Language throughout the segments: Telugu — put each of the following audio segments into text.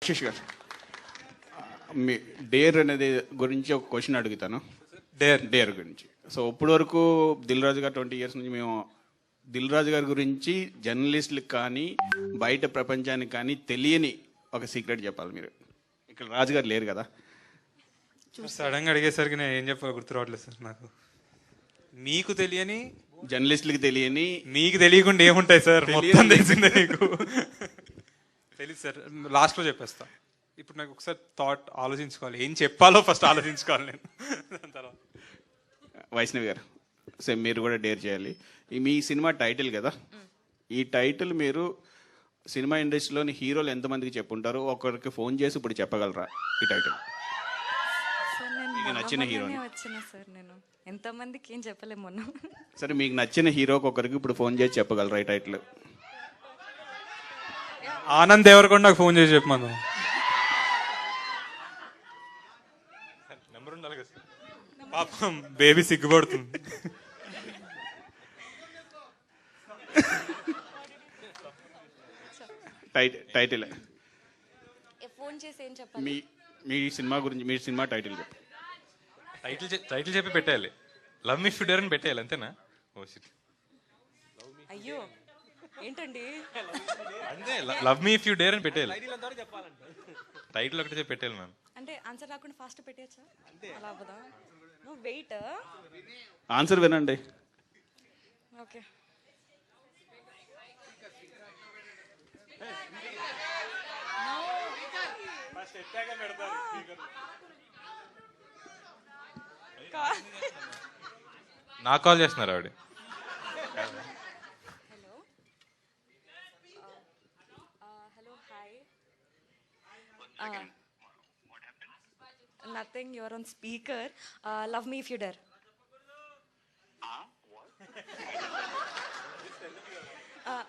శిష్ గారు, మీ డేర్ అనేది గురించి ఒక క్వశ్చన్ అడుగుతాను. డేర్ గురించి. సో ఇప్పటి వరకు దిల్ రాజు గారు 20 years నుంచి మేము దిల్ రాజు గారి గురించి జర్నలిస్టులకు కానీ బయట ప్రపంచానికి కానీ తెలియని ఒక సీక్రెట్ చెప్పాలి మీరు. ఇక్కడ రాజు గారు లేరు కదా. సడన్గా అడిగేసరికి నేను ఏం చెప్పాలో గుర్తు రావట్లేదు సార్ నాకు. మీకు తెలియని, జర్నలిస్టులకు తెలియని, మీకు తెలియకుండా ఏముంటాయి సార్? మొత్తం తెలిసిందే నీకు. తెలియదు సార్, లాస్ట్లో చెప్పేస్తా. ఇప్పుడు నాకు ఒకసారి ఆలోచించుకోవాలి, ఏం చెప్పాలో ఫస్ట్ ఆలోచించుకోవాలి నేను. దాని తర్వాత వైష్ణవి గారు, సేమ్ మీరు కూడా డేర్ చేయాలి. మీ సినిమా టైటిల్ కదా, ఈ టైటిల్ మీరు సినిమా ఇండస్ట్రీలోని హీరోలు ఎంతమందికి చెప్పుంటారు? ఒకరికి ఫోన్ చేసి ఇప్పుడు చెప్పగలరా ఈ టైటిల్? మీకు నచ్చిన హీరో సార్, నేను ఎంతమందికి ఏం చెప్పలేము మొన్న. సరే, మీకు నచ్చిన హీరోకి ఒకరికి ఇప్పుడు ఫోన్ చేసి చెప్పగలరా ఈ టైటిల్? ఆనంద్ దేవరకొండ నాకు ఫోన్ చేసి చెప్పమను. నెంబర్ ఉండాలి కదా, పాపం బేబీ సిగ్గుపడుతుంది. టైటిల్ ఫోన్ చేసి ఏం చెప్పాలి? మీ సినిమా గురించి, మీ సినిమా టైటిల్ చెప్పు. టైటిల్ చెప్పి పెట్టేయాలి. లవ్ మీ ఫిడర్ అని పెట్టేయాలి, అంతేనా? Oh shit. అయ్యో ఏంటండి, అంతే, love me if you dare అని పెట్టేయాలి. టైటిల్ ఒకటి చెప్పి పెట్టేయాలి మ్యామ్. అంటే ఆన్సర్ రాకుండా ఫాస్ట్ పెట్టేయచ్చా? అలా అవ్వదా? నువ్వు వెయిట్. ఆన్సర్ వినండి. ఓకే. నాకు కాల్ చేస్తున్నారు ఆవిడ. Hello hello hi. Nothing, your on speaker. Love me if you dare.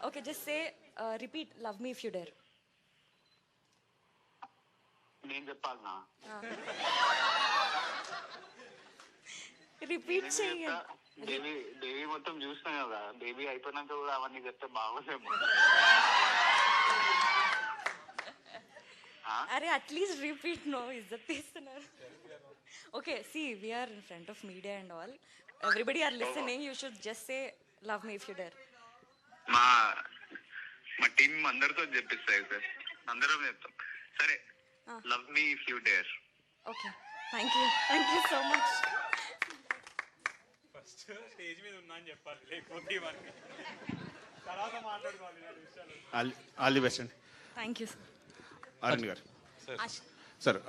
Okay, just say repeat love me if you dare. నేను చెప్పాలనా? రిపీట్ చెయ్యి. బేబీ మొత్తం చూసినా కదా, బేబీ అయిపోయినాక కూడా అవన్నీ చెప్తే బాగోదేమో. అరే అట్లీస్ట్ రిపీట్. నో, ఇజ్జత్ తీస్తున్నారు. Okay, see we're in front of media and all, everybody are listening. You should just say love me if you dare. మా టీం అందరితో చెప్పిస్తాయి సార్, అందరం చెప్తాం. సరే, love me if you dare. Okay, thank you so much. First stage మీద ఉన్నా అని చెప్పాలి, లేకపోతే ఇవన్నీ తర్వాత మాట్లాడుకోవాలి. ఆల్ ది బెస్ట్ అండి. Thank you sir. Arun garu. Asha. Sir